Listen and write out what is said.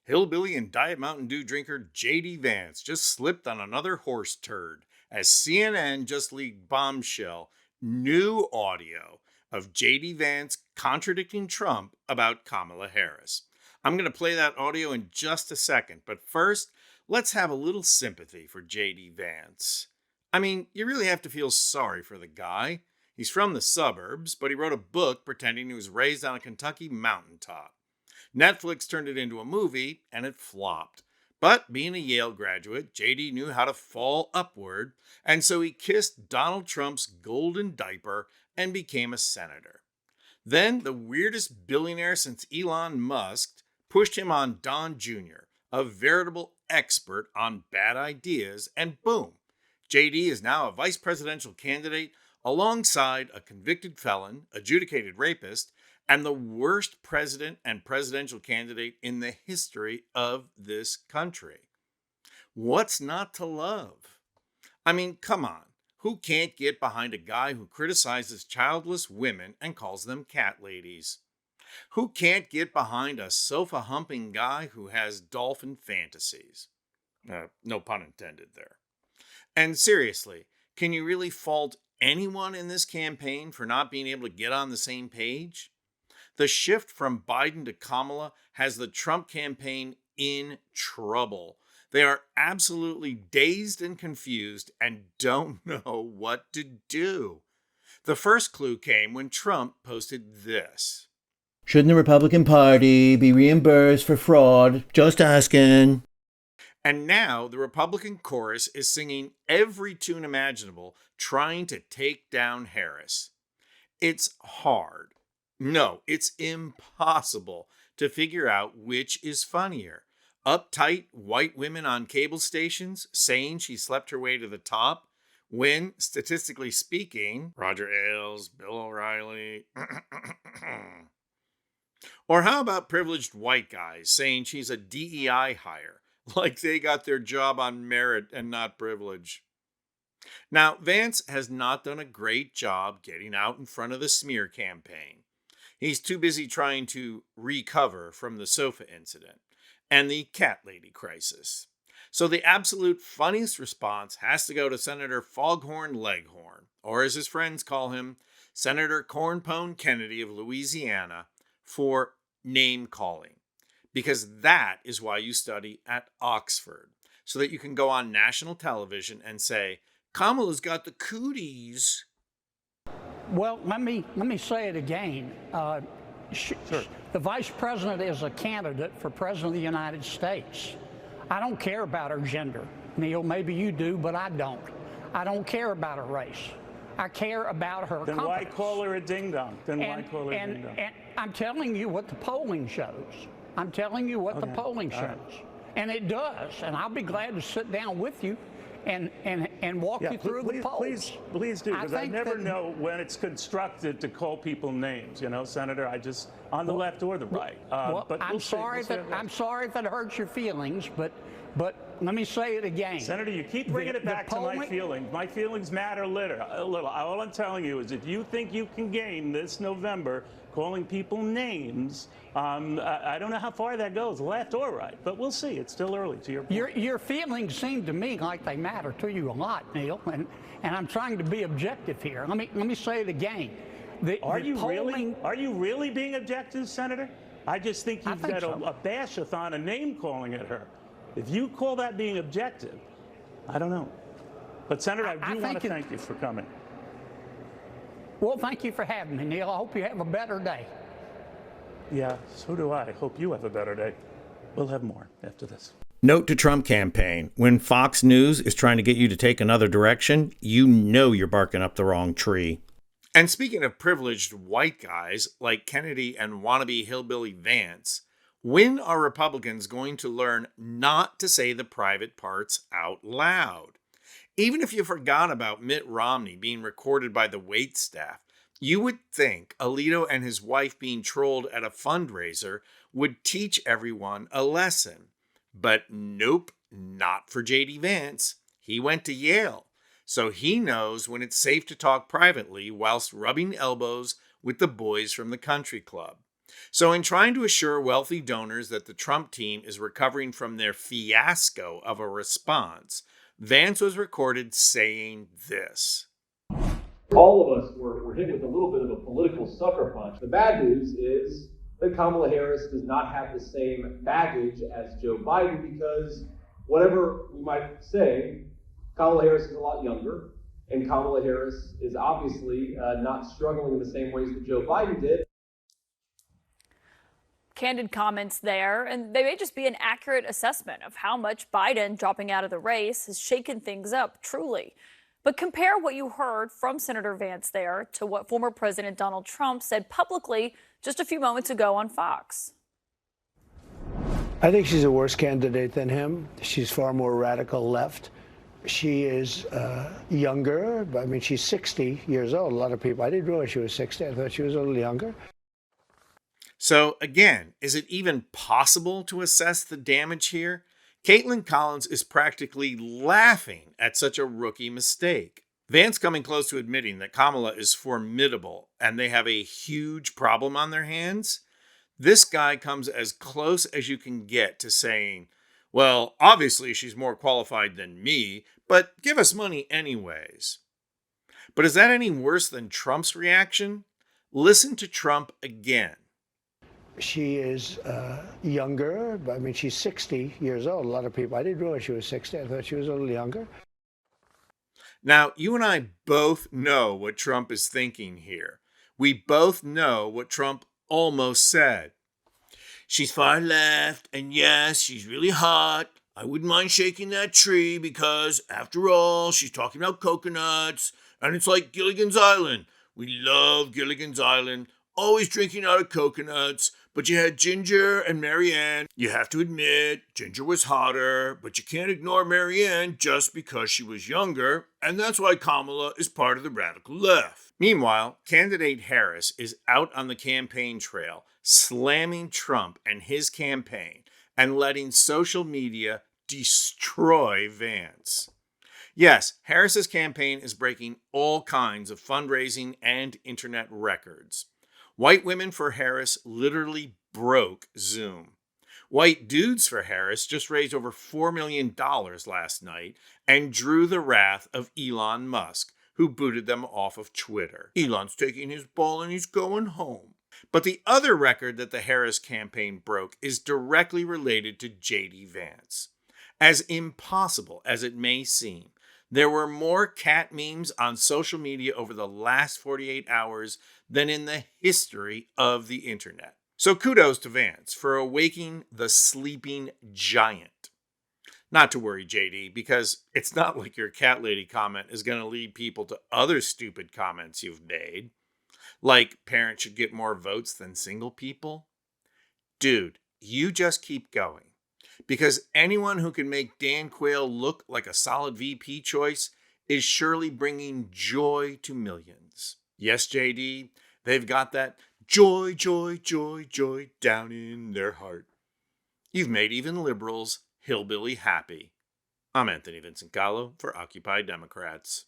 hillbilly and Diet Mountain Dew drinker JD Vance just slipped on another horse turd as CNN just leaked bombshell new audio of JD Vance contradicting Trump about Kamala Harris. I'm going to play that audio in just a second, but first, let's have a little sympathy for JD Vance. I mean, you really have to feel sorry for the guy. He's from the suburbs, but he wrote a book pretending he was raised on a Kentucky mountaintop. Netflix turned it into a movie, and it flopped. But being a Yale graduate, JD knew how to fall upward, and so he kissed Donald Trump's golden diaper and became a senator. Then the weirdest billionaire since Elon Musk pushed him on Don Jr., a veritable expert on bad ideas, and boom, JD is now a vice presidential candidate alongside a convicted felon, adjudicated rapist, and the worst president and presidential candidate in the history of this country. What's not to love? I mean, come on. Who can't get behind a guy who criticizes childless women and calls them cat ladies? Who can't get behind a sofa humping guy who has dolphin fantasies? No pun intended there. And seriously, can you really fault anyone in this campaign for not being able to get on the same page? The shift from Biden to Kamala has the Trump campaign in trouble. They are absolutely dazed and confused and don't know what to do. The first clue came when Trump posted this. Shouldn't the Republican Party be reimbursed for fraud? Just asking. And now the Republican chorus is singing every tune imaginable, trying to take down Harris. It's hard. No, it's impossible to figure out which is funnier. Uptight white women on cable stations saying she slept her way to the top, when, statistically speaking, Roger Ailes, Bill O'Reilly. Or how about privileged white guys saying she's a DEI hire, like they got their job on merit and not privilege? Now, Vance has not done a great job getting out in front of the smear campaign. He's too busy trying to recover from the sofa incident and the cat lady crisis. So the absolute funniest response has to go to Senator Foghorn Leghorn, or as his friends call him, Senator Cornpone Kennedy of Louisiana, for name calling. Because that is why you study at Oxford, so that you can go on national television and say, Kamala's got the cooties. Well, let me say it again. Sure. The vice president is a candidate for president of the United States. I don't care about her gender. Neil, maybe you do, but I don't. I don't care about her race. I care about her Then competence. why call her a ding-dong? And I'm telling you what the polling shows. I'm telling you what the polling shows. And it does. And I'll be glad to sit down with you and walk you through the polls. Please do, because I never know when it's constructed to call people names, you know, Senator. I just, on the left or the right. But I'm sorry if it hurts your feelings, but let me say it again. Senator, you keep bringing it back to my feelings. My feelings matter a little. All I'm telling you is if you think you can gain this November calling people names, I don't know how far that goes, left or right, but we'll see. It's still early, to your point. Your feelings seem to me like they matter to you a lot, Neil, and I'm trying to be objective here. Let me say it again. Are you really being objective, Senator? I just think you've got a bash-a-thon, a name calling at her. If you call that being objective, I don't know. But, Senator, I do want to thank you for coming. Well, thank you for having me, Neil. I hope you have a better day. Yeah, so do I. Hope you have a better day. We'll have more after this. Note to Trump campaign, when Fox News is trying to get you to take another direction, you know you're barking up the wrong tree. And speaking of privileged white guys like Kennedy and wannabe hillbilly Vance, when are Republicans going to learn not to say the private parts out loud? Even if you forgot about Mitt Romney being recorded by the waitstaff, you would think Alito and his wife being trolled at a fundraiser would teach everyone a lesson. But nope, not for JD Vance. He went to Yale, so he knows when it's safe to talk privately whilst rubbing elbows with the boys from the country club. So, in trying to assure wealthy donors that the Trump team is recovering from their fiasco of a response, Vance was recorded saying this. All of us were hit with a little bit of a political sucker punch. The bad news is that Kamala Harris does not have the same baggage as Joe Biden because whatever we might say, Kamala Harris is a lot younger, and Kamala Harris is obviously not struggling in the same ways that Joe Biden did. Candid comments there, and they may just be an accurate assessment of how much Biden dropping out of the race has shaken things up, truly. But compare what you heard from Senator Vance there to what former President Donald Trump said publicly just a few moments ago on Fox. I think she's a worse candidate than him. She's far more radical left. She is younger. I mean, she's 60 years old. A lot of people, I didn't realize she was 60. I thought she was a little younger. So again, is it even possible to assess the damage here? Caitlin Collins is practically laughing at such a rookie mistake. Vance coming close to admitting that Kamala is formidable and they have a huge problem on their hands. This guy comes as close as you can get to saying, well, obviously she's more qualified than me, but give us money anyways. But is that any worse than Trump's reaction? Listen to Trump again. She is younger. I mean, she's 60 years old. A lot of people, I didn't realize she was 60. I thought she was a little younger. Now, you and I both know what Trump is thinking here. We both know what Trump almost said. She's far left, and yes, she's really hot. I wouldn't mind shaking that tree because, after all, she's talking about coconuts, and it's like Gilligan's Island. We love Gilligan's Island, always drinking out of coconuts, but you had Ginger and Marianne. You have to admit, Ginger was hotter, but you can't ignore Marianne just because she was younger, and that's why Kamala is part of the radical left. Meanwhile, candidate Harris is out on the campaign trail, slamming Trump and his campaign, and letting social media destroy Vance. Yes, Harris's campaign is breaking all kinds of fundraising and internet records. White women for Harris literally broke Zoom. White dudes for Harris just raised over $4 million last night and drew the wrath of Elon Musk, who booted them off of Twitter. Elon's taking his ball and he's going home. But the other record that the Harris campaign broke is directly related to JD Vance. As impossible as it may seem, there were more cat memes on social media over the last 48 hours than in the history of the internet. So kudos to Vance for awaking the sleeping giant. Not to worry, JD, because it's not like your cat lady comment is going to lead people to other stupid comments you've made. Like parents should get more votes than single people. Dude, you just keep going. Because anyone who can make Dan Quayle look like a solid VP choice is surely bringing joy to millions. Yes, JD, they've got that joy, joy, joy, joy down in their heart. You've made even liberals hillbilly happy. I'm Anthony Vincent Gallo for Occupy Democrats.